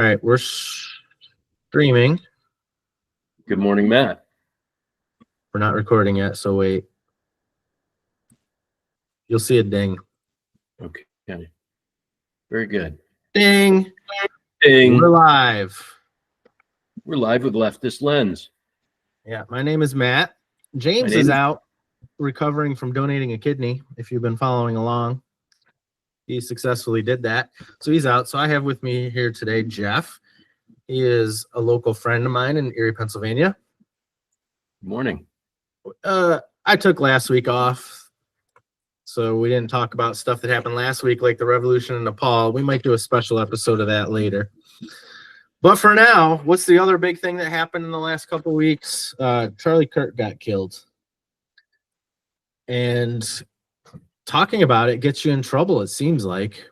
right, we're streaming. Good morning, Matt. We're not recording yet, so wait. You'll see a ding. Okay. Very good. Ding. Ding. We're live. We're live with Leftist Lens. Yeah, my name is Matt. James is out recovering from donating a kidney, if you've been following along. He successfully did that. So he's out. So I have with me here today Jeff. He is a local friend of mine in Erie, Pennsylvania. Good morning. I took last week off, so we didn't talk about stuff that happened last week, like the revolution in Nepal. We might do a special episode of that later. But for now, what's the other big thing that happened in the last couple of weeks? Charlie Kirk got killed. And talking about it gets you in trouble, it seems like.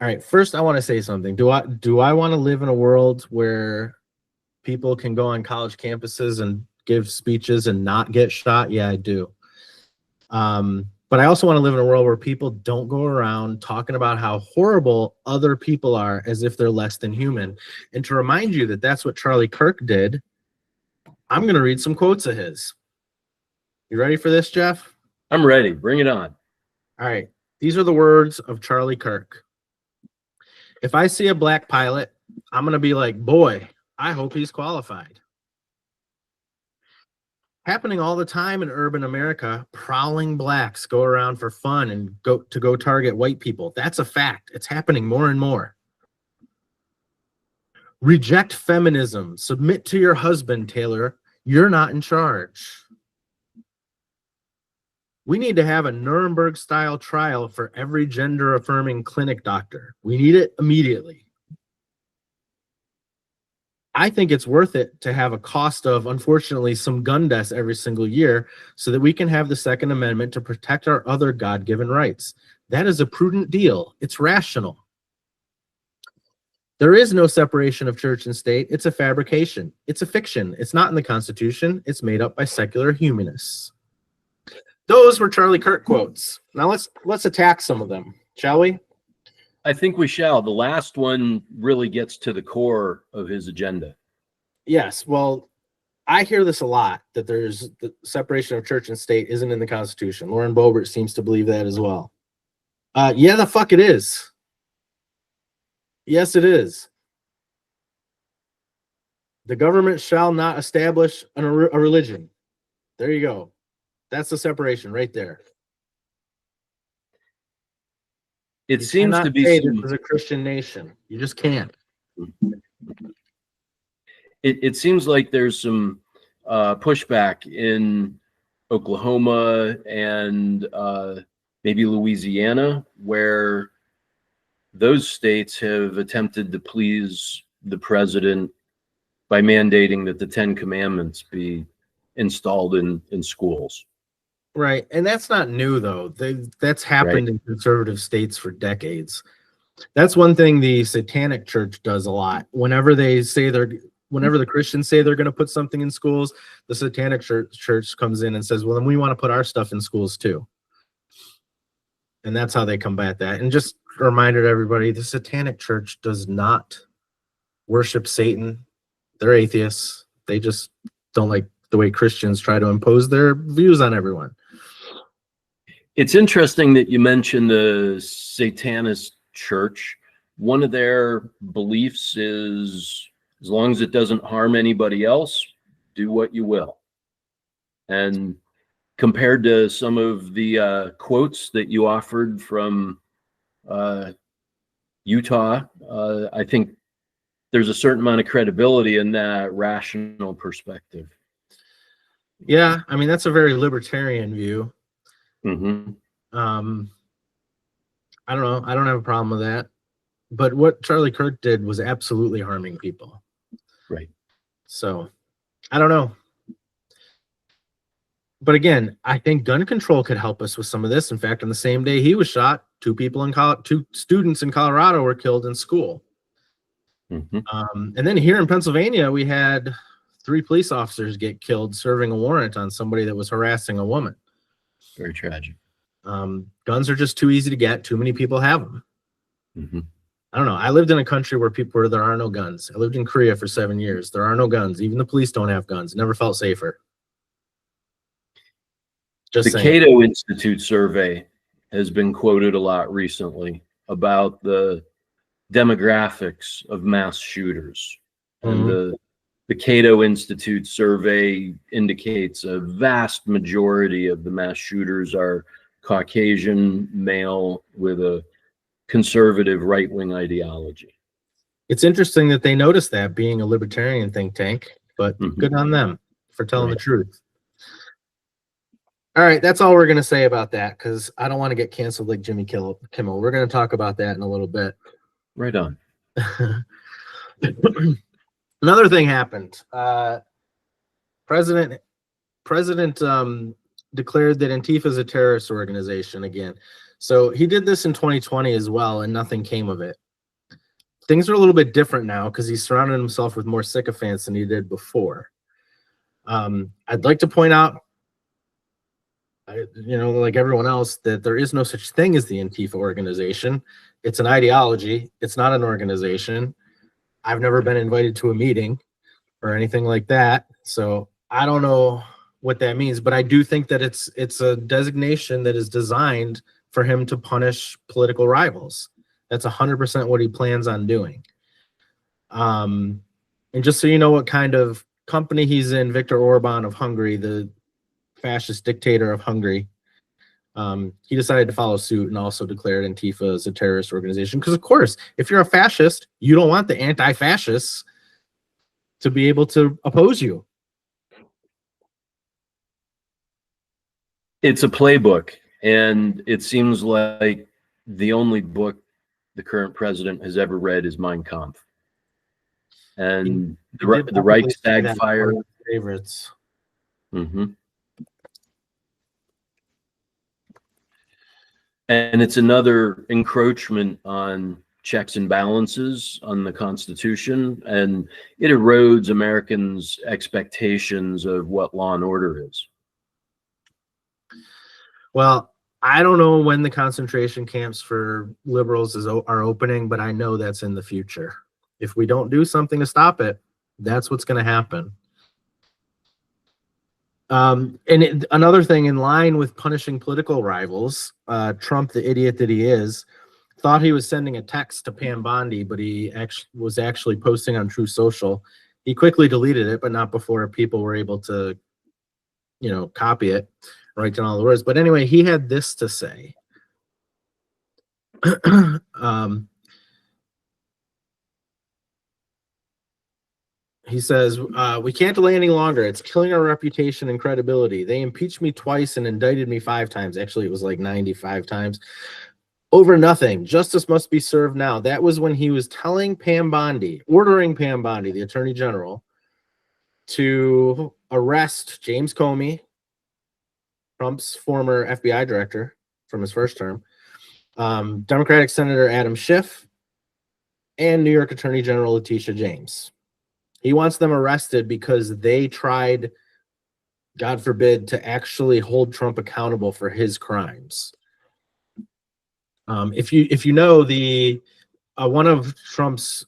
All right, first I want to say something. Do I want to live in a world where people can go on college campuses and give speeches and not get shot? Yeah, I do. But I also want to live in a world where people don't go around talking about how horrible other people are as if they're less than human. And to remind you that that's what Charlie Kirk did, I'm going to read some quotes of his. You ready for this, Jeff? I'm ready. Bring it on. All right. These are the words of Charlie Kirk. If I see a black pilot, I'm going to be like, boy, I hope he's qualified. Happening all the time in urban America, prowling blacks go around for fun and go target white people. That's a fact. It's happening more and more. Reject feminism. Submit to your husband, Taylor. You're not in charge. We need to have a Nuremberg-style trial for every gender-affirming clinic doctor. We need it immediately. I think it's worth it to have a cost of, unfortunately, some gun deaths every single year so that we can have the Second Amendment to protect our other God-given rights. That is a prudent deal. It's rational. There is no separation of church and state. It's a fabrication. It's a fiction. It's not in the Constitution. It's made up by secular humanists. Those were Charlie Kirk quotes. Now let's attack some of them, shall we? I think we shall. The last one really gets to the core of his agenda. Yes. Well, I hear this a lot, that there's the separation of church and state isn't in the Constitution. Lauren Boebert seems to believe that as well. Yeah, the fuck it is. Yes, it is. The government shall not establish a religion. There you go. That's the separation right there. It seems to be this is a Christian nation. You just can't. It seems like there's some pushback in Oklahoma and maybe Louisiana, where those states have attempted to please the president by mandating that the Ten Commandments be installed in schools. Right. And that's not new, though. That's happened in conservative states for decades. That's one thing the Satanic Church does a lot. Whenever the Christians say they're going to put something in schools, the Satanic Church comes in and says, well, then we want to put our stuff in schools too. And that's how they combat that. And just a reminder to everybody, the Satanic Church does not worship Satan. They're atheists. They just don't like the way Christians try to impose their views on everyone. It's interesting that you mentioned the Satanist Church. One of their beliefs is, as long as it doesn't harm anybody else, do what you will. And compared to some of the quotes that you offered from Utah, I think there's a certain amount of credibility in that rational perspective. Yeah, I mean, that's a very libertarian view. Mm-hmm. I don't know. I don't have a problem with that. But what Charlie Kirk did was absolutely harming people. Right. So, I don't know. But again, I think gun control could help us with some of this. In fact, on the same day he was shot, two students in Colorado were killed in school. Mm-hmm. And then here in Pennsylvania, we had 3 police officers get killed serving a warrant on somebody that was harassing a woman. Very tragic. Guns are just too easy to get. Too many people have them. Mm-hmm. I don't know. I lived in a country where there are no guns. I lived in Korea for 7 years. There are no guns. Even the police don't have guns. Never felt safer. Just The saying. Cato Institute survey has been quoted a lot recently about the demographics of mass shooters. And the Cato Institute survey indicates a vast majority of the mass shooters are Caucasian male with a conservative right-wing ideology. It's interesting that they noticed that, being a libertarian think tank, but good on them for telling the truth. All right, that's all we're going to say about that, because I don't want to get canceled like Jimmy Kimmel. We're going to talk about that in a little bit. Right on. Another thing happened. President declared that Antifa is a terrorist organization again. So he did this in 2020 as well, and nothing came of it. Things are a little bit different now because he's surrounded himself with more sycophants than he did before. I'd like to point out, like everyone else, that there is no such thing as the Antifa organization. It's an ideology. It's not an organization. I've never been invited to a meeting or anything like that. So I don't know what that means, but I do think that it's a designation that is designed for him to punish political rivals. That's 100% what he plans on doing. And just so you know what kind of company he's in, Viktor Orban of Hungary, the fascist dictator of Hungary, he decided to follow suit and also declared Antifa as a terrorist organization. Because, of course, if you're a fascist, you don't want the anti-fascists to be able to oppose you. It's a playbook, and it seems like the only book the current president has ever read is Mein Kampf. And the Reichstag fire. Favorites. And it's another encroachment on checks and balances on the Constitution, and it erodes Americans' expectations of what law and order is. Well, I don't know when the concentration camps for liberals are opening, but I know that's in the future. If we don't do something to stop it, that's what's going to happen. Another thing, in line with punishing political rivals, Trump, the idiot that he is, thought he was sending a text to Pam Bondi, but he was actually posting on Truth Social. He quickly deleted it, but not before people were able to, copy it, write down all the words. But anyway, he had this to say. He says, we can't delay any longer. It's killing our reputation and credibility. They impeached me twice and indicted me 5 times. Actually, it was like 95 times. Over nothing. Justice must be served now. That was when he was telling Pam Bondi, ordering Pam Bondi, the Attorney General, to arrest James Comey, Trump's former FBI director from his first term, Democratic Senator Adam Schiff, and New York Attorney General Letitia James. He wants them arrested because they tried, God forbid, to actually hold Trump accountable for his crimes. If you know, the one of Trump's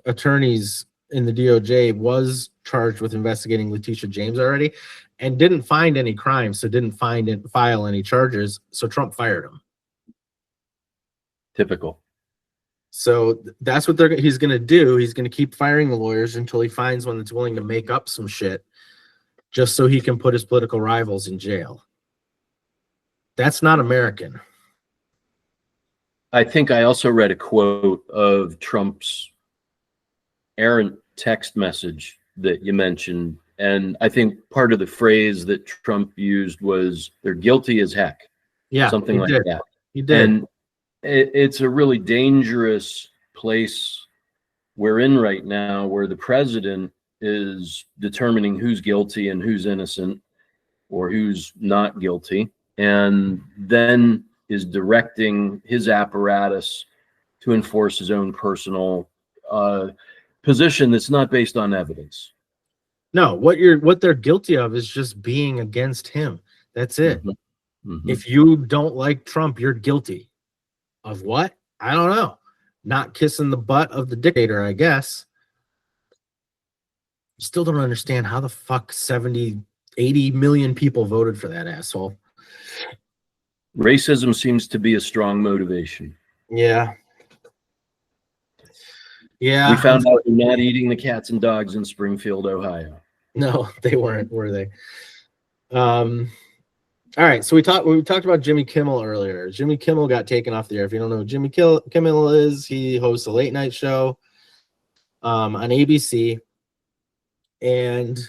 attorneys in the DOJ was charged with investigating Letitia James already, and didn't find any crimes, so didn't file any charges. So Trump fired him. Typical. So that's what he's going to do. He's going to keep firing the lawyers until he finds one that's willing to make up some shit just so he can put his political rivals in jail. That's not American. I think I also read a quote of Trump's errant text message that you mentioned. And I think part of the phrase that Trump used was, they're guilty as heck. Yeah, something like that. He did. And it's a really dangerous place we're in right now, where the president is determining who's guilty and who's innocent, or who's not guilty, and then is directing his apparatus to enforce his own personal position that's not based on evidence. No, what they're guilty of is just being against him. That's it. If you don't like Trump, you're guilty of what? I don't know. not kissing the butt of the dictator, I guess. Still don't understand how the fuck 70, 80 million people voted for that asshole. Racism seems to be a strong motivation. Yeah. Yeah. We found out they're not eating the cats and dogs in Springfield, Ohio. No, they weren't, were they? All right, so we talked about Jimmy Kimmel earlier. Jimmy Kimmel got taken off the air. If you don't know who Jimmy Kimmel is, he hosts a late night show on ABC. And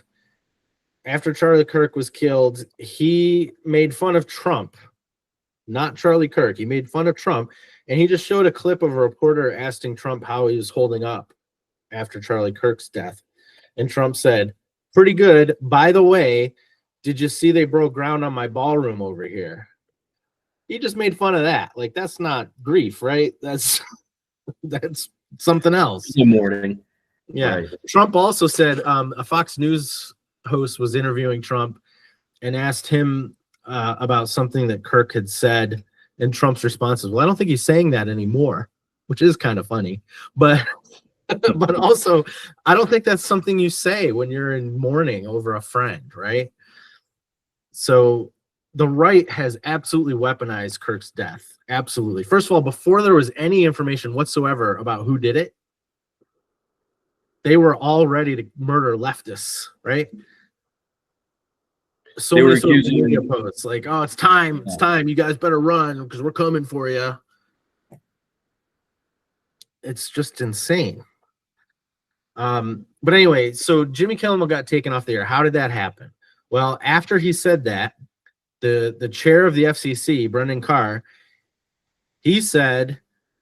after Charlie Kirk was killed, he made fun of Trump, not Charlie Kirk. He made fun of Trump, and he just showed a clip of a reporter asking Trump how he was holding up after Charlie Kirk's death. And Trump said, "Pretty good. By the way, did you see they broke ground on my ballroom over here?" He just made fun of that. Like, that's not grief, right? That's something else. Good morning. Yeah. Right. Trump also said a Fox News host was interviewing Trump and asked him about something that Kirk had said, and Trump's response is, "Well, I don't think he's saying that anymore," which is kind of funny. But but also, I don't think that's something you say when you're in mourning over a friend, right? So the right has absolutely weaponized Kirk's death. Absolutely. First of all, before there was any information whatsoever about who did it, they were all ready to murder leftists, right? So They many were social accusing- media posts like, "Oh, it's time, you guys better run because we're coming for you." It's just insane. But anyway, so Jimmy Kimmel got taken off the air. How did that happen? Well, after he said that, the chair of the FCC, Brendan Carr, he said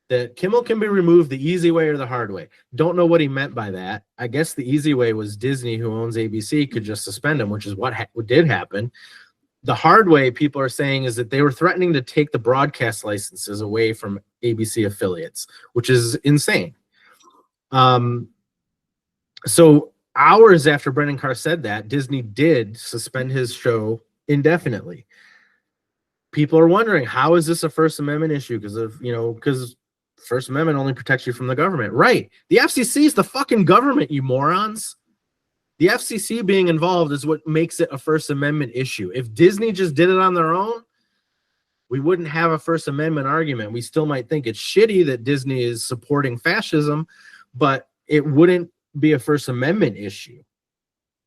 that Kimmel can be removed the easy way or the hard way. Don't know what he meant by that. I guess the easy way was Disney, who owns ABC, could just suspend him, which is what did happen. The hard way, people are saying, is that they were threatening to take the broadcast licenses away from ABC affiliates, which is insane. So hours after Brendan Carr said that, Disney did suspend his show indefinitely. People are wondering, how is this a First Amendment issue? Because First Amendment only protects you from the government. Right. The FCC is the fucking government, you morons. The FCC being involved is what makes it a First Amendment issue. If Disney just did it on their own, we wouldn't have a First Amendment argument. We still might think it's shitty that Disney is supporting fascism, but it wouldn't be a First Amendment issue.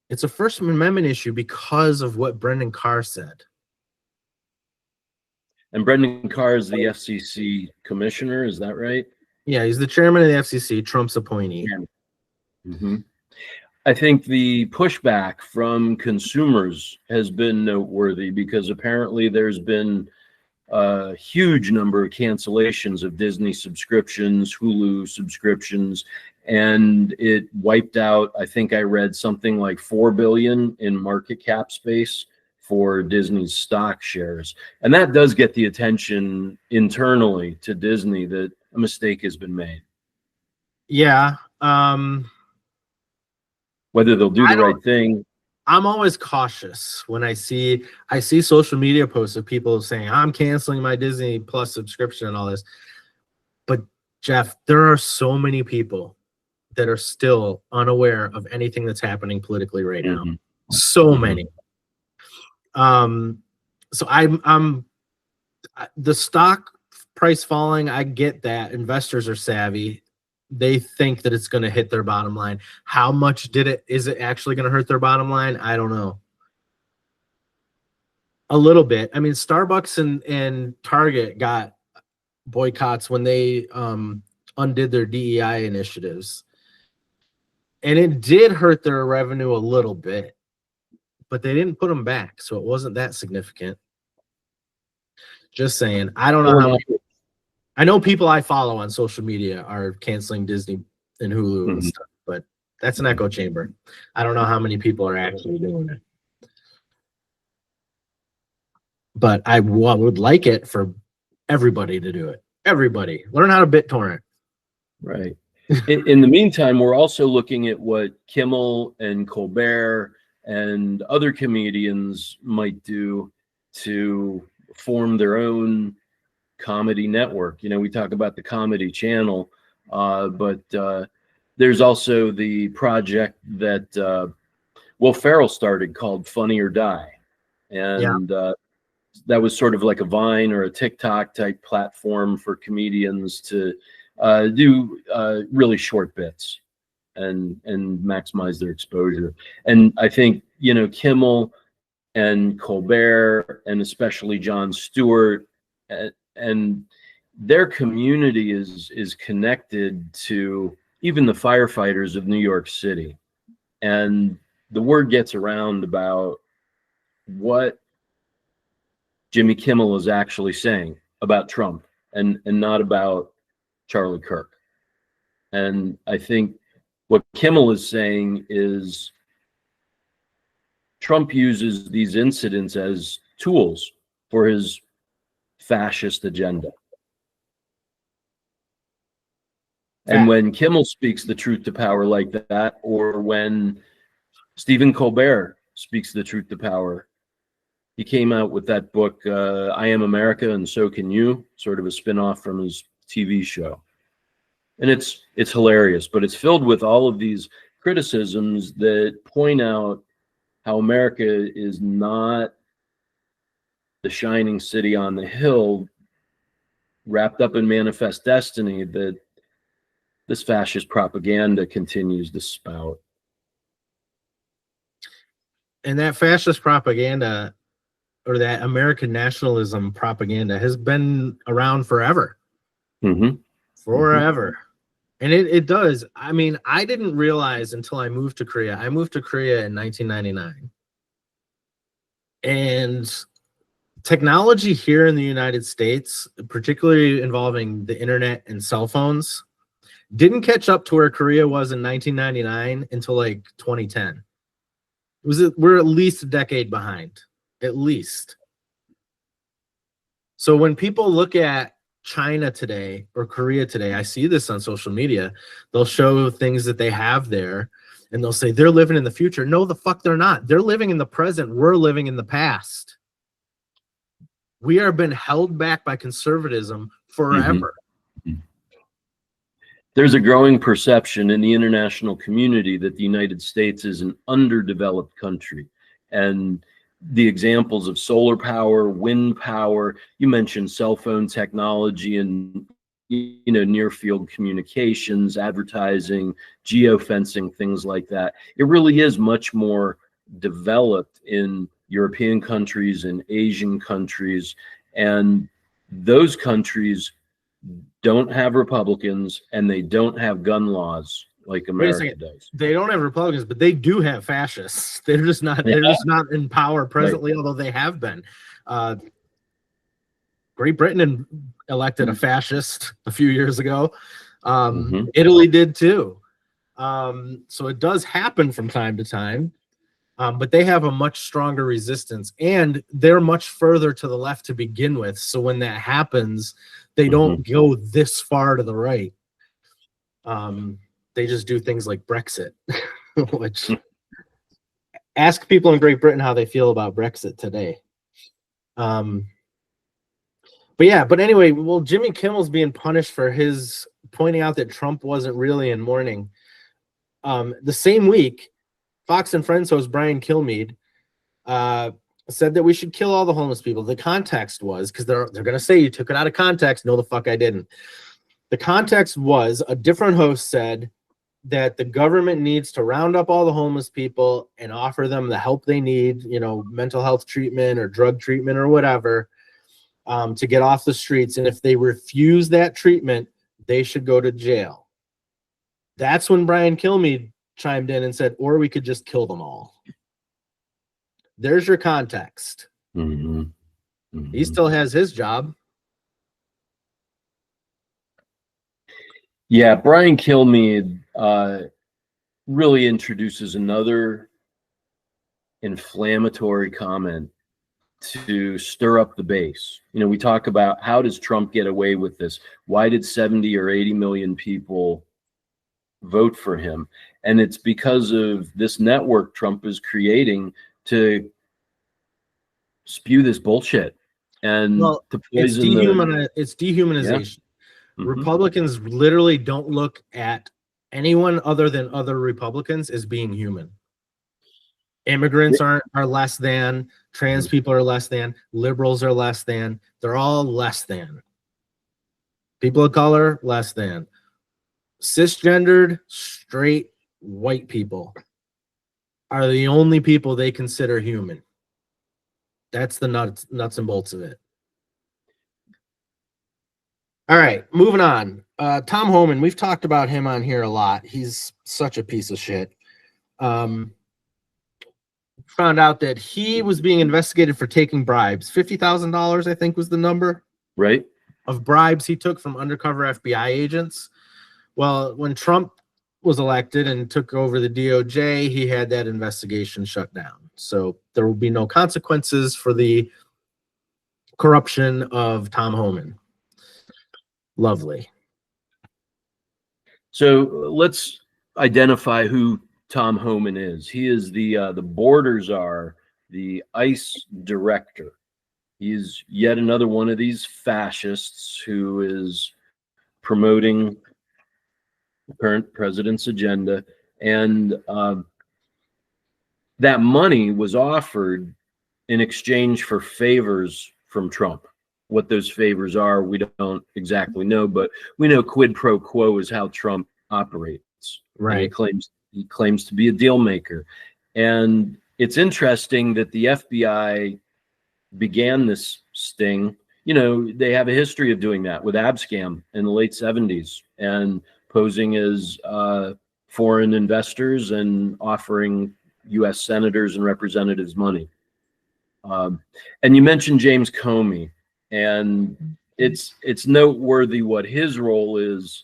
It's a First Amendment issue because of what Brendan Carr said. And Brendan Carr is the FCC commissioner, is that right? Yeah, he's the chairman of the FCC, Trump's appointee. Mm-hmm. I think the pushback from consumers has been noteworthy because apparently there's been a huge number of cancellations of Disney subscriptions, Hulu subscriptions, and it wiped out, I think I read something like $4 billion in market cap space for Disney's stock shares. And that does get the attention internally to Disney that a mistake has been made. Yeah. Whether they'll do the right thing. I'm always cautious when I see social media posts of people saying, "I'm canceling my Disney Plus subscription" and all this. But Jeff, there are so many people that are still unaware of anything that's happening politically right now. So many. So I'm the stock price falling. I get that investors are savvy. They think that it's going to hit their bottom line. How much is it actually going to hurt their bottom line? I don't know. A little bit. I mean, Starbucks and Target got boycotts when they undid their DEI initiatives. And it did hurt their revenue a little bit, but they didn't put them back, so it wasn't that significant. Just saying. I don't know how many. I know people I follow on social media are canceling Disney and Hulu and stuff, but that's an echo chamber. I don't know how many people are actually doing it. But I would like it for everybody to do it. Everybody. Learn how to BitTorrent. Right. In the meantime, we're also looking at what Kimmel and Colbert and other comedians might do to form their own comedy network. You know, we talk about the Comedy Channel. But there's also the project that Will Ferrell started called Funny or Die. And that was sort of like a Vine or a TikTok type platform for comedians to do really short bits and maximize their exposure. And I think, you know, Kimmel and Colbert and especially Jon Stewart and their community is connected to even the firefighters of New York City. And the word gets around about what Jimmy Kimmel is actually saying about Trump and not about Charlie Kirk. And I think what Kimmel is saying is Trump uses these incidents as tools for his fascist agenda. And when Kimmel speaks the truth to power like that, or when Stephen Colbert speaks the truth to power, he came out with that book, I Am America and So Can You, sort of a spin-off from his TV show. And it's hilarious, but it's filled with all of these criticisms that point out how America is not the shining city on the hill wrapped up in manifest destiny that this fascist propaganda continues to spout. And that fascist propaganda, or that American nationalism propaganda, has been around forever. Mm-hmm. Forever. And it does. I mean, I didn't realize until I moved to Korea. I moved to Korea in 1999. And technology here in the United States, particularly involving the internet and cell phones, didn't catch up to where Korea was in 1999 until like 2010. We're at least a decade behind, at least. So when people look at China today or Korea today, I see this on social media. They'll show things that they have there and they'll say they're living in the future. No, the fuck they're not. They're living in the present. We're living in the past. We are been held back by conservatism forever. Mm-hmm. There's a growing perception in the international community that the United States is an underdeveloped country. And the examples of solar power, wind power, you mentioned cell phone technology and, you know, near field communications, advertising, geofencing, things like that. It really is much more developed in European countries and Asian countries. And those countries don't have Republicans and they don't have gun laws like America does. They don't have Republicans, but they do have fascists. They're just not in power presently, although they have been. Great Britain elected a fascist a few years ago. Italy did too. So it does happen from time to time. But they have a much stronger resistance, and they're much further to the left to begin with. So when that happens, they don't go this far to the right. They just do things like Brexit, which ask people in Great Britain how they feel about Brexit today. But anyway, well, Jimmy Kimmel's being punished for his pointing out that Trump wasn't really in mourning. The same week, Fox and Friends host Brian Kilmeade said that we should kill all the homeless people. The context was, because they're going to say you took it out of context. No, the fuck I didn't. The context was a different host said that the government needs to round up all the homeless people and offer them the help they need, you know, mental health treatment or drug treatment or whatever, to get off the streets. And if they refuse that treatment, they should go to jail. That's when Brian Kilmeade chimed in and said, or we could just kill them all. There's your context. He still has his job. Yeah, Brian Kilmeade really introduces another inflammatory comment to stir up the base. You know, we talk about how does Trump get away with this? Why did 70 or 80 million people vote for him? And it's because of this network Trump is creating to spew this bullshit and to poison it's dehumanization. Republicans literally don't look at anyone other than other Republicans as being human. Immigrants are less than, trans people are less than, liberals are less than, they're all less than. People of color, less than. Cisgendered, straight, white people are the only people they consider human. That's the nuts and bolts of it. All right, moving on. Tom Homan, we've talked about him on here a lot. He's such a piece of shit. Found out that he was being investigated for taking bribes. $50,000, I think, was the number. Right. Of bribes he took from undercover FBI agents. Well, when Trump was elected and took over the DOJ, he had that investigation shut down. So there will be no consequences for the corruption of Tom Homan. Lovely. So let's identify who Tom Homan is. He is the border czar, the ICE director. He's yet another one of these fascists who is promoting the current president's agenda. And that money was offered in exchange for favors from Trump. What those favors are, we don't exactly know, but we know quid pro quo is how Trump operates. Right. And he claims to be a deal maker. And it's interesting that the FBI began this sting. You know, they have a history of doing that with Abscam in the late 70s and posing as foreign investors and offering U.S. senators and representatives money. And you mentioned James Comey, and it's noteworthy what his role is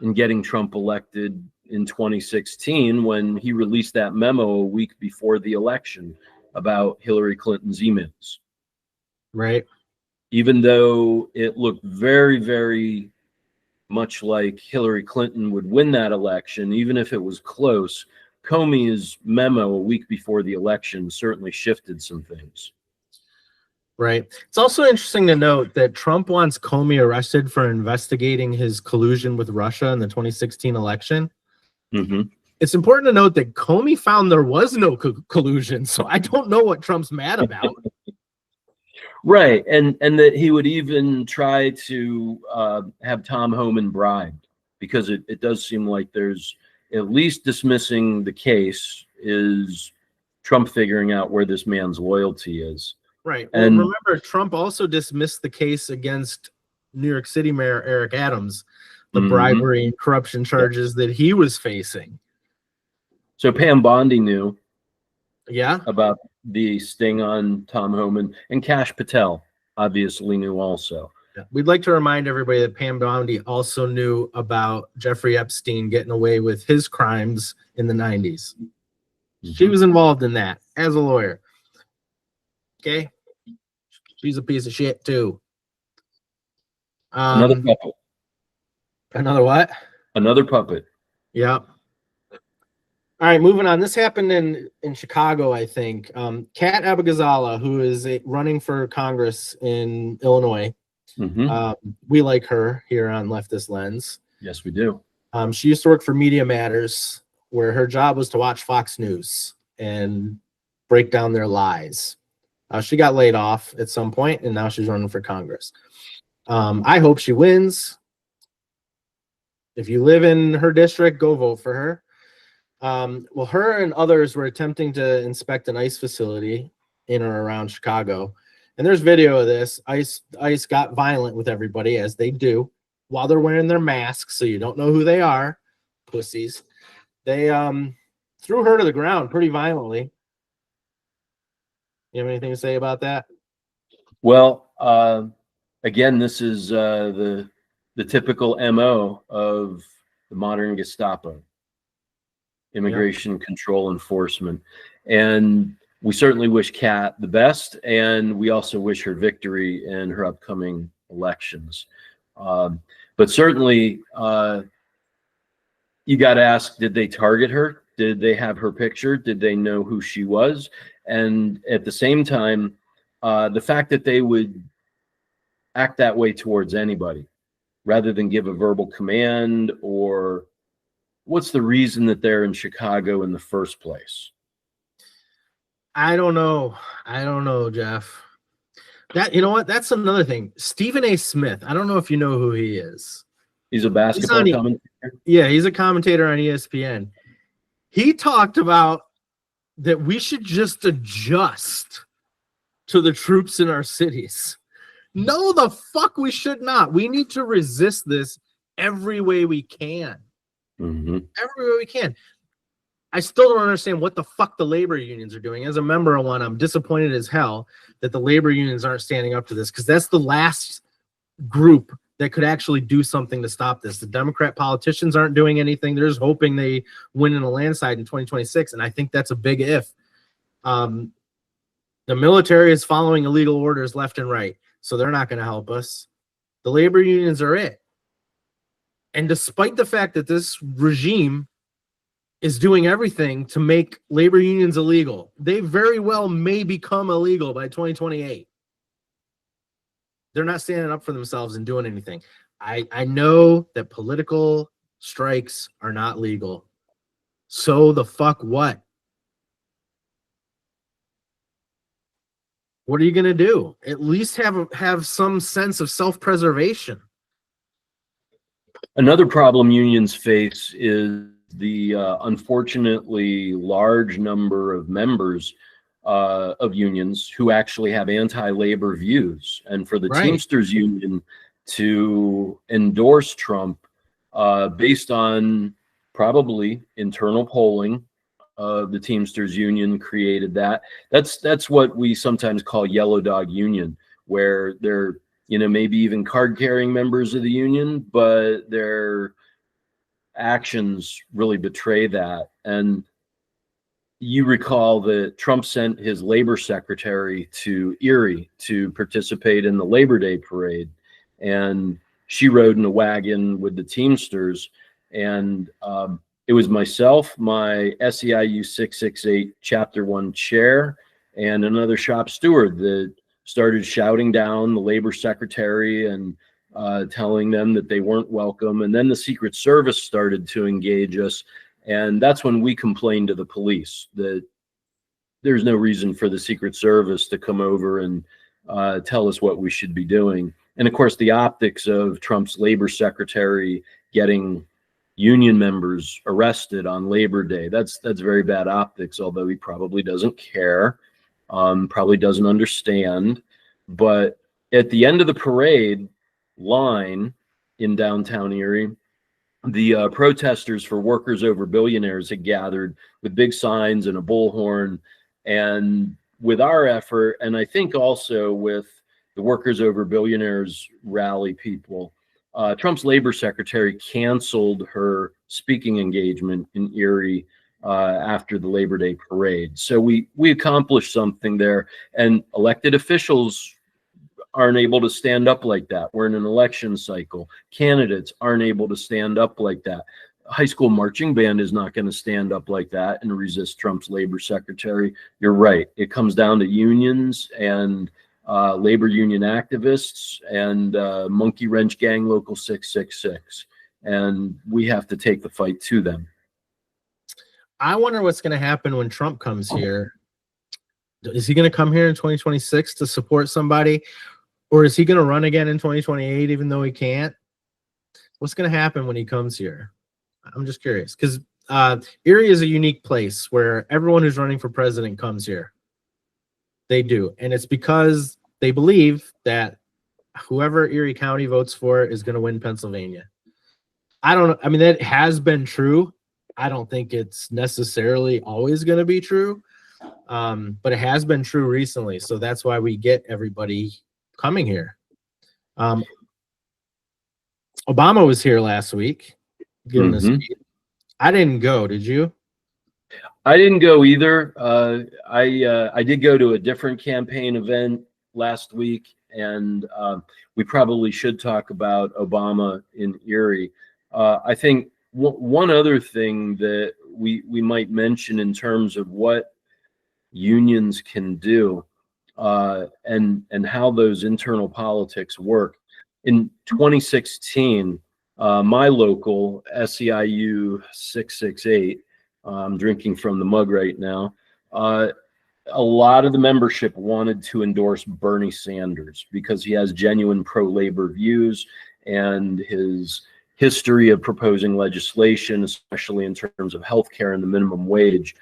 in getting Trump elected in 2016 when he released that memo a week before the election about Hillary Clinton's emails. Right. Even though it looked very, very much like Hillary Clinton would win that election, even if it was close, Comey's memo a week before the election certainly shifted some things. Right. It's also interesting to note that Trump wants Comey arrested for investigating his collusion with Russia in the 2016 election. It's important to note that Comey found there was no collusion, so I don't know what Trump's mad about. Right, and that he would even try to have Tom Homan bribed, because it does seem like there's at least dismissing the case is Trump figuring out where this man's loyalty is. Right. And well, remember, Trump also dismissed the case against New York City Mayor Eric Adams, the bribery and corruption charges that he was facing. So Pam Bondi knew about the sting on Tom Homan, and Kash Patel obviously knew also. Yeah. We'd like to remind everybody that Pam Bondi also knew about Jeffrey Epstein getting away with his crimes in the 90s. She was involved in that as a lawyer. Okay. She's a piece of shit too. Another puppet. Another what? Another puppet. Yeah. All right, moving on. This happened in Chicago, I think. Kat Abigazala, who is running for Congress in Illinois. We like her here on Leftist Lens. Yes, we do. She used to work for Media Matters, where her job was to watch Fox News and break down their lies. She got laid off at some point, and now she's running for Congress. I hope she wins. If you live in her district, go vote for her. Well, her and others were attempting to inspect an ICE facility in or around Chicago. And there's video of this. ICE got violent with everybody, as they do, while they're wearing their masks, so you don't know who they are. Pussies. They threw her to the ground pretty violently. You have anything to say about that? Well, again, this is the typical MO of the modern Gestapo. Immigration control enforcement. And we certainly wish Kat the best, and we also wish her victory in her upcoming elections. But certainly, you got to ask, did they target her? Did they have her picture? Did they know who she was? And at the same time, the fact that they would act that way towards anybody rather than give a verbal command? Or what's the reason that they're in Chicago in the first place? I don't know, Jeff. That, you know what? That's another thing. Stephen A. Smith. I don't know if you know who he is. He's a basketball commentator. Yeah, he's a commentator on ESPN. He talked about that we should just adjust to the troops in our cities. No, the fuck we should not. We need to resist this every way we can. Mm-hmm. Every way we can. I still don't understand what the fuck the labor unions are doing. As a member of one, I'm disappointed as hell that the labor unions aren't standing up to this, because that's the last group that could actually do something to stop this. The Democrat politicians aren't doing anything. They're just hoping they win in a landslide in 2026, and I think that's a big if. The military is following illegal orders left and right, so they're not going to help us. The labor unions are it. And despite the fact that this regime is doing everything to make labor unions illegal, they very well may become illegal by 2028. They're not standing up for themselves and doing anything. I know that political strikes are not legal. So the fuck what? What are you going to do? At least have some sense of self-preservation. Another problem unions face is the unfortunately large number of members of unions who actually have anti-labor views. And for the Teamsters union to endorse Trump based on probably internal polling, the Teamsters union created that. That's what we sometimes call yellow dog union, where they're, you know, maybe even card-carrying members of the union, but their actions really betray that. And you recall that Trump sent his labor secretary to Erie to participate in the Labor Day parade, and she rode in a wagon with the Teamsters. And it was myself, my SEIU 668 Chapter 1 chair, and another shop steward that started shouting down the labor secretary and telling them that they weren't welcome. And then the Secret Service started to engage us. And that's when we complained to the police that there's no reason for the Secret Service to come over and tell us what we should be doing. And of course, the optics of Trump's labor secretary getting union members arrested on Labor Day, that's very bad optics, although he probably doesn't care, probably doesn't understand. But at the end of the parade line in downtown Erie, the protesters for Workers Over Billionaires had gathered with big signs and a bullhorn. And with our effort, and I think also with the Workers Over Billionaires rally people, Trump's labor secretary canceled her speaking engagement in Erie after the Labor Day parade. So we accomplished something there, and elected officials aren't able to stand up like that. We're in an election cycle. Candidates aren't able to stand up like that. High school marching band is not going to stand up like that and resist Trump's labor secretary. You're right. It comes down to unions and labor union activists and Monkey Wrench Gang Local 666. And we have to take the fight to them. I wonder what's going to happen when Trump comes here. Is he going to come here in 2026 to support somebody? Or is he going to run again in 2028, even though he can't? What's going to happen when he comes here? I'm just curious, because Erie is a unique place where everyone who's running for president comes here. They do. And it's because they believe that whoever Erie County votes for is going to win Pennsylvania. I mean, that has been true. I don't think it's necessarily always going to be true, but it has been true recently. So that's why we get everybody coming here. Obama was here last week giving a speech. I didn't go. Did you? I didn't go either. I did go to a different campaign event last week, and we probably should talk about Obama in Erie. I think one other thing that we might mention in terms of what unions can do and how those internal politics work In 2016, my local SEIU 668, I'm drinking from the mug right now, a lot of the membership wanted to endorse Bernie Sanders because he has genuine pro-labor views, and his history of proposing legislation, especially in terms of healthcare and the minimum wage,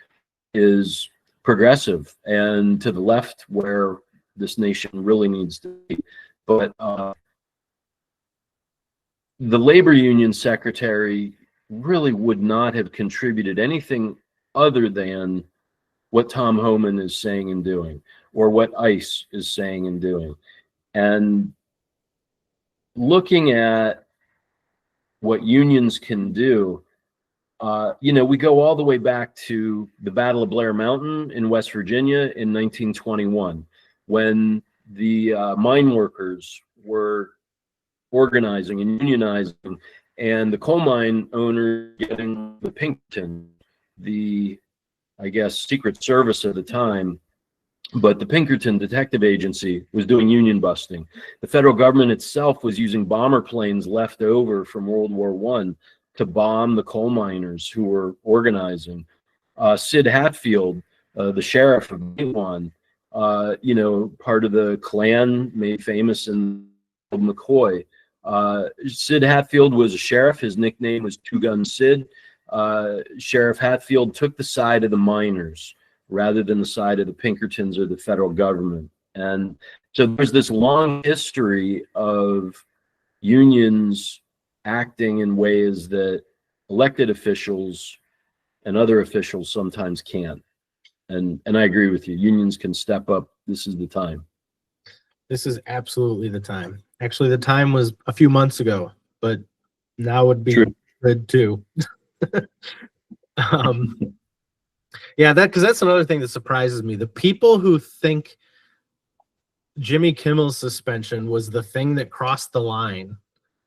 is progressive and to the left where this nation really needs to be. But the labor union secretary really would not have contributed anything other than what Tom Homan is saying and doing, or what ICE is saying and doing. And looking at what unions can do, we go all the way back to the Battle of Blair Mountain in West Virginia in 1921, when the mine workers were organizing and unionizing, and the coal mine owner getting the Pinkerton, the, I guess, Secret Service at the time, but the Pinkerton Detective Agency was doing union busting. The federal government itself was using bomber planes left over from World War I to bomb the coal miners who were organizing. Sid Hatfield, the sheriff of Maywan, part of the Klan made famous in McCoy. Sid Hatfield was a sheriff. His nickname was Two Gun Sid. Sheriff Hatfield took the side of the miners rather than the side of the Pinkertons or the federal government. And so there's this long history of unions acting in ways that elected officials and other officials sometimes can't. And I agree with you. Unions can step up. This is the time. This is absolutely the time. Actually, the time was a few months ago, but now would be good too. Yeah, because that's another thing that surprises me. The people who think Jimmy Kimmel's suspension was the thing that crossed the line.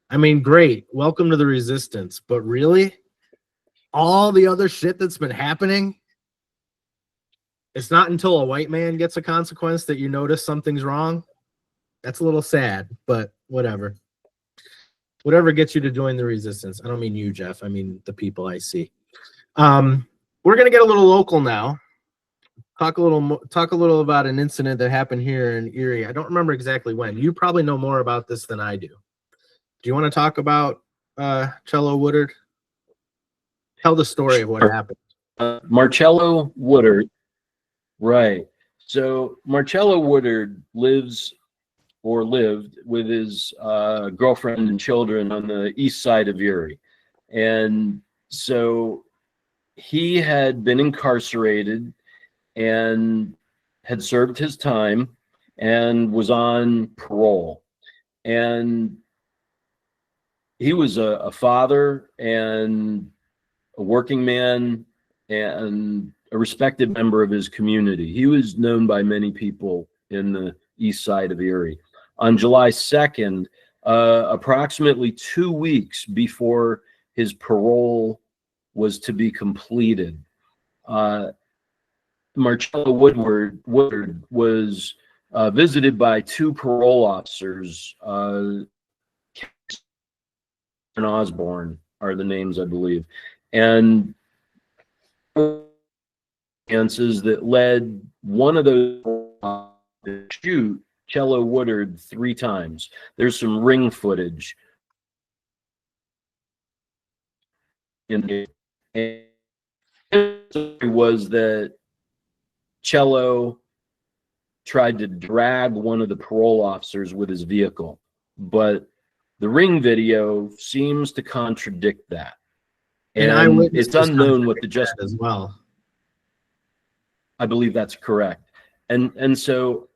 I mean, great, welcome to the resistance, but really, all the other shit that's been happening, it's not until a white man gets a consequence that you notice something's wrong. That's a little sad, but whatever. Whatever gets you to join the resistance. I don't mean you, Jeff. I mean the people I see. We're gonna get a little local now. Talk a little about an incident that happened here in Erie. I don't remember exactly when. You probably know more about this than I do. Do you want to talk about Cello Woodard? Tell the story of what happened. Marcello Woodard, right. So Marcello Woodard lived with his girlfriend and children on the east side of Erie. And so he had been incarcerated and had served his time and was on parole. And he was a father and a working man and a respected member of his community. He was known by many people in the east side of Erie. On July 2nd, approximately 2 weeks before his parole was to be completed, Marcello Woodard was visited by two parole officers. And Osborne are the names, I believe, and chances that led one of those to shoot Cello Woodard 3 times. There's some ring footage in the story was that Cello tried to drag one of the parole officers with his vehicle, but the ring video seems to contradict that. And it's unknown what the justice as well. I believe that's correct. And so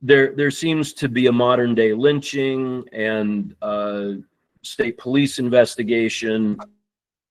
there seems to be a modern day lynching and state police investigation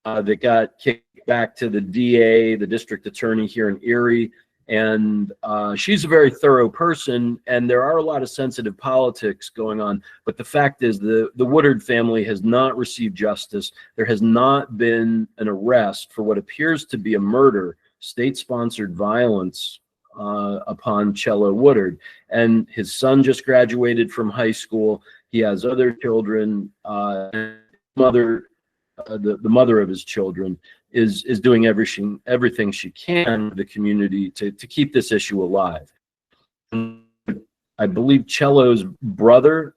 that got kicked back to the DA, the district attorney here in Erie. And she's a very thorough person, and there are a lot of sensitive politics going on. But the fact is the Woodard family has not received justice. There has not been an arrest for what appears to be a murder, state-sponsored violence upon Cello Woodard. And his son just graduated from high school. He has other children. The mother of his children is doing everything she can for the community to keep this issue alive. I believe Cello's brother,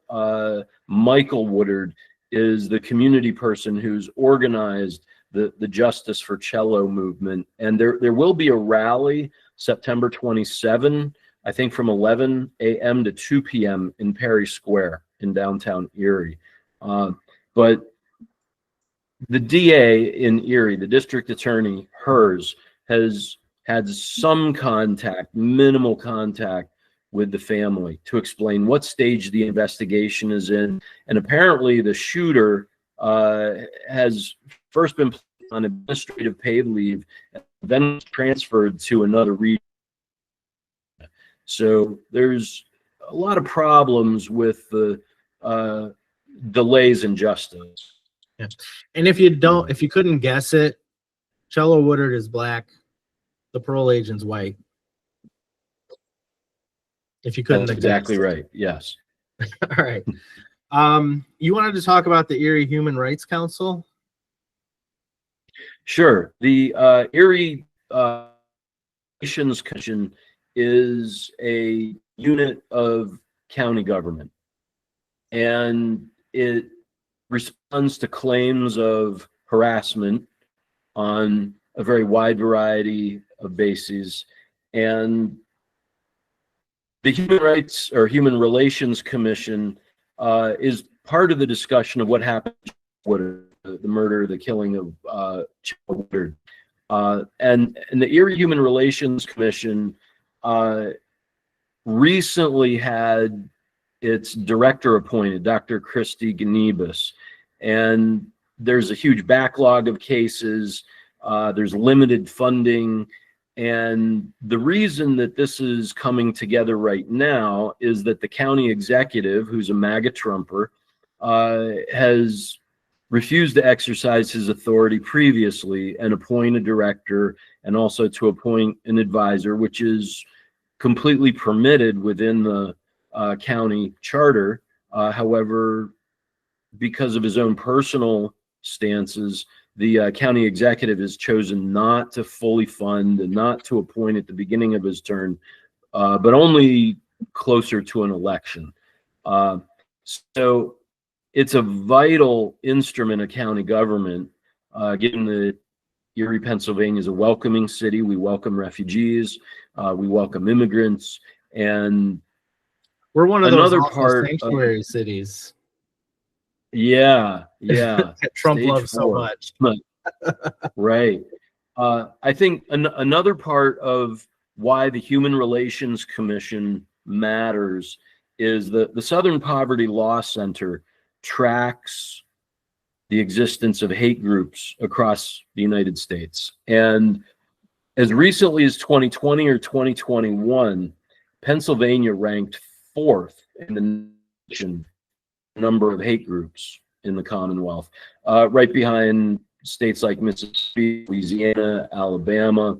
Michael Woodard, is the community person who's organized the Justice for Cello movement. And there will be a rally September 27, I think from 11 a.m. to 2 p.m. in Perry Square in downtown Erie. But the DA in Erie, the district attorney, hers, has had some contact, minimal contact with the family to explain what stage the investigation is in. And apparently the shooter has first been placed on administrative paid leave, then transferred to another region. So there's a lot of problems with the delays in justice. Yeah. And if you couldn't guess it, Cello Woodard is black. The parole agent's white. If you couldn't, that's exactly right. Yes. All right. You wanted to talk about the Erie Human Rights Council? Sure. The Erie Relations Commission is a unit of county government, and it responds to claims of harassment on a very wide variety of bases. And the Human Rights or Human Relations Commission is part of the discussion of what happened with the murder, the killing of Cello Woodard. And the Erie Human Relations Commission recently had its director appointed, Dr. Christy Ganebus, and there's a huge backlog of cases. There's limited funding. And the reason that this is coming together right now is that the county executive, who's a MAGA Trumper, has refused to exercise his authority previously and appoint a director, and also to appoint an advisor, which is completely permitted within the county charter. However, because of his own personal stances, the county executive has chosen not to fully fund and not to appoint at the beginning of his term, but only closer to an election. So it's a vital instrument of county government, given that Erie, Pennsylvania is a welcoming city. We welcome refugees, we welcome immigrants, and we're one of those sanctuary cities. Yeah. Trump loves so much. Right. I think another part of why the Human Relations Commission matters is the Southern Poverty Law Center tracks the existence of hate groups across the United States. And as recently as 2020 or 2021, Pennsylvania ranked 4th in the nation number of hate groups in the Commonwealth, right behind states like Mississippi, Louisiana, Alabama.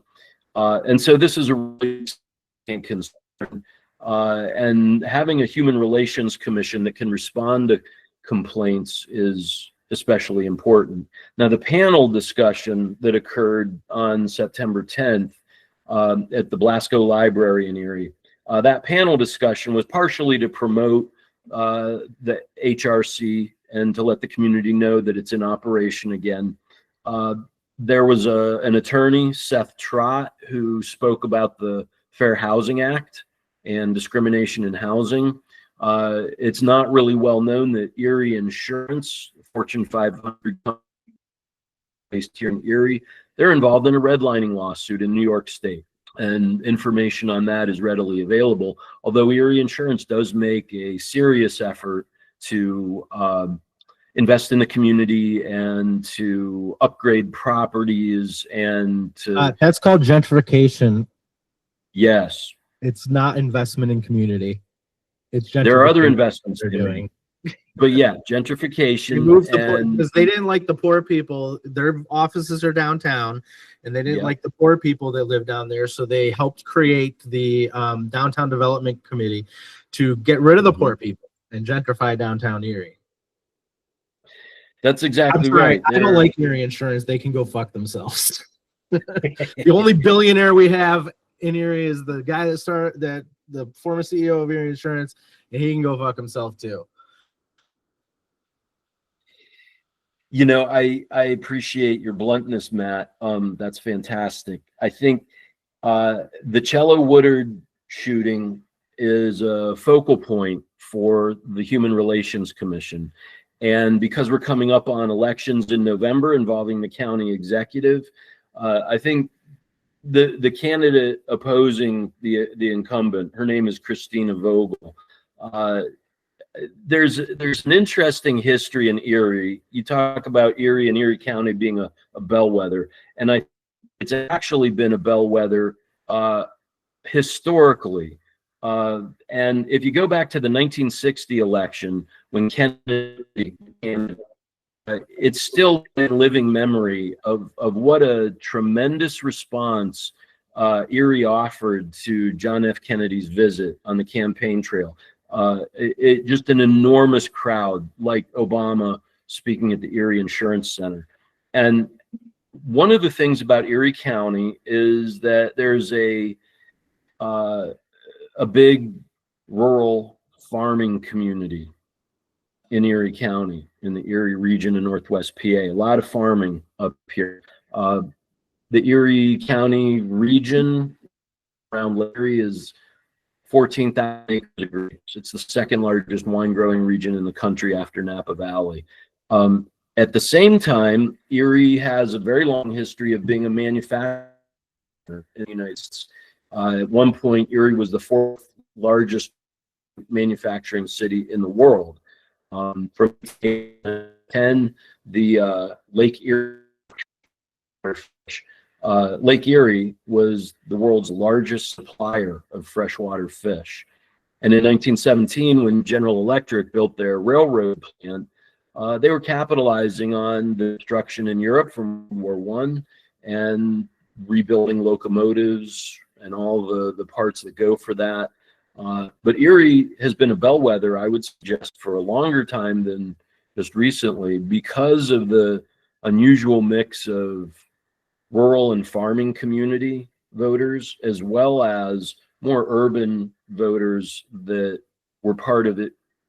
And so this is a really concern. And having a Human Relations Commission that can respond to complaints is especially important. Now, the panel discussion that occurred on September 10th at the Blasco Library in Erie, that panel discussion was partially to promote the HRC and to let the community know that it's in operation again. There was an attorney, Seth Trott, who spoke about the Fair Housing Act and discrimination in housing. It's not really well known that Erie Insurance, Fortune 500 company based here in Erie, they're involved in a redlining lawsuit in New York State. And information on that is readily available, although Erie Insurance does make a serious effort to invest in the community and to upgrade properties and to... that's called gentrification. Yes. It's not investment in community. It's gentrification. There are other investments they're doing. But yeah, gentrification. They moved because they didn't like the poor people. Their offices are downtown, and they didn't like the poor people that live down there. So they helped create the Downtown Development Committee to get rid of the poor people. and gentrify downtown Erie. That's I'm exactly sorry, right. I don't like Erie Insurance. They can go fuck themselves. The only billionaire we have in Erie is the guy that started that, the former CEO of Erie Insurance, and he can go fuck himself too. You know, I appreciate your bluntness, Matt. That's fantastic. I think the Cello Woodard shooting is a focal point for the Human Relations Commission. And because we're coming up on elections in November involving the county executive, I think the candidate opposing the incumbent, her name is Christina Vogel. There's an interesting history in Erie. You talk about Erie and Erie County being a bellwether, and it's actually been a bellwether historically. And if you go back to the 1960 election, when Kennedy came, it's still in living memory of what a tremendous response Erie offered to John F. Kennedy's visit on the campaign trail. It just an enormous crowd, like Obama speaking at the Erie Insurance Center. And one of the things about Erie County is that there's a big rural farming community in Erie County, in the Erie region of Northwest PA. A lot of farming up here. The Erie County region around Lake Erie is 14,000 acres of grapes. It's the second largest wine growing region in the country after Napa Valley. At the same time, Erie has a very long history of being a manufacturer in the United States. At one point, Erie was the fourth largest manufacturing city in the world. From 10, the Lake Erie was the world's largest supplier of freshwater fish. And in 1917, when General Electric built their railroad plant, they were capitalizing on the destruction in Europe from World War I and rebuilding locomotives and all the parts that go for that. But Erie has been a bellwether, I would suggest, for a longer time than just recently, because of the unusual mix of rural and farming community voters, as well as more urban voters that were part of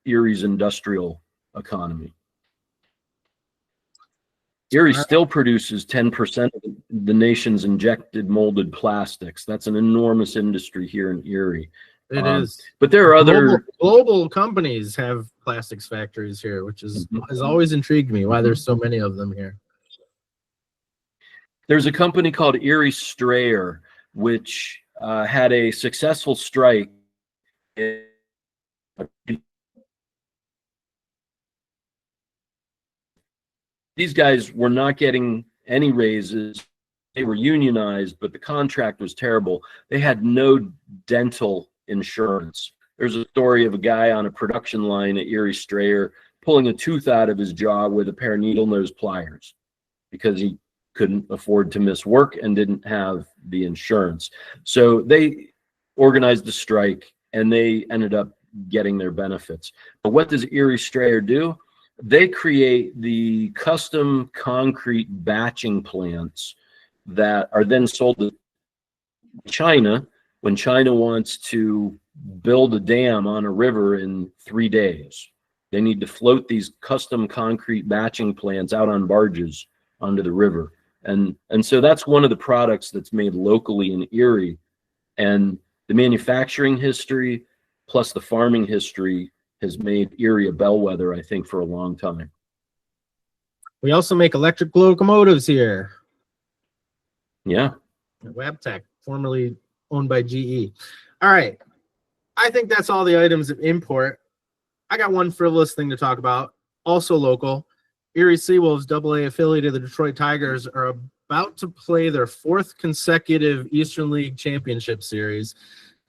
Erie's industrial economy. Erie still produces 10% of the nation's injected molded plastics. That's an enormous industry here in Erie. It is. But there are other global companies have plastics factories here, which has always intrigued me, why there's so many of them here. There's a company called Erie Strayer, which had a successful strike. These guys were not getting any raises. They were unionized, but the contract was terrible. They had no dental insurance. There's a story of a guy on a production line at Erie Strayer pulling a tooth out of his jaw with a pair of needle nose pliers because he couldn't afford to miss work and didn't have the insurance. So they organized the strike and they ended up getting their benefits. But what does Erie Strayer do? They create the custom concrete batching plants that are then sold to China when China wants to build a dam on a river in 3 days. They need to float these custom concrete batching plants out on barges onto the river. And so that's one of the products that's made locally in Erie. And the manufacturing history plus the farming history has made Erie a bellwether, I think, for a long time. We also make electric locomotives here. Yeah. Wabtec, formerly owned by GE. All right. I think that's all the items of import. I got one frivolous thing to talk about, also local. Erie Seawolves, AA affiliate of the Detroit Tigers, are about to play their 4th consecutive Eastern League Championship Series.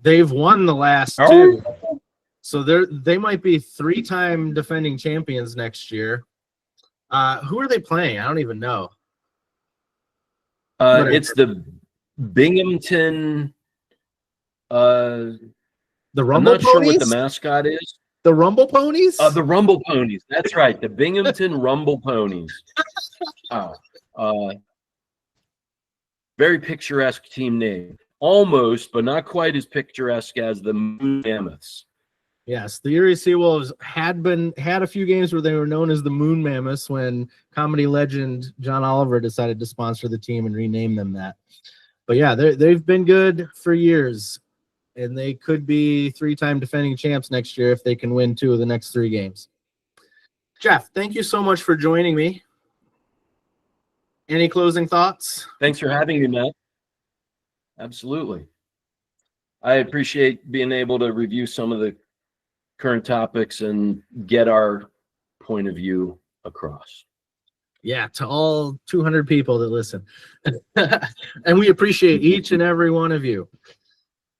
They've won the last 2. So they might be 3-time defending champions next year. Who are they playing? I don't even know. It's the Binghamton. The Rumble I'm not sure what Ponies? the mascot is. The Rumble Ponies? The Rumble Ponies. That's right. The Binghamton Rumble Ponies. Very picturesque team name. Almost, but not quite as picturesque as the Moon Mammoths. Yes, the Erie Seawolves had a few games where they were known as the Moon Mammoths when comedy legend John Oliver decided to sponsor the team and rename them that. But yeah, they've been good for years, and they could be 3-time defending champs next year if they can win 2 of the next 3 games. Jeff, thank you so much for joining me. Any closing thoughts? Thanks for having me, Matt. Absolutely. I appreciate being able to review some of the current topics and get our point of view across. Yeah, to all 200 people that listen. And we appreciate each and every one of you.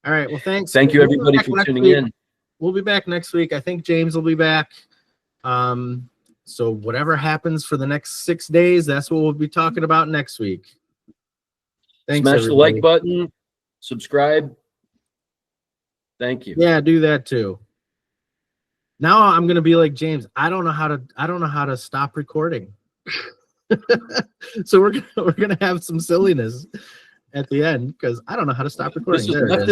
All right, well, thanks. Thank you, everybody, for tuning in. We'll be back next week. I think James will be back. So whatever happens for the next 6 days, that's what we'll be talking about next week. Thanks, Smash everybody. the like button, subscribe. Thank you. Yeah, do that too. Now I'm gonna be like James. I don't know how to stop recording. So we're gonna have some silliness at the end because I don't know how to stop recording. This is There it left is.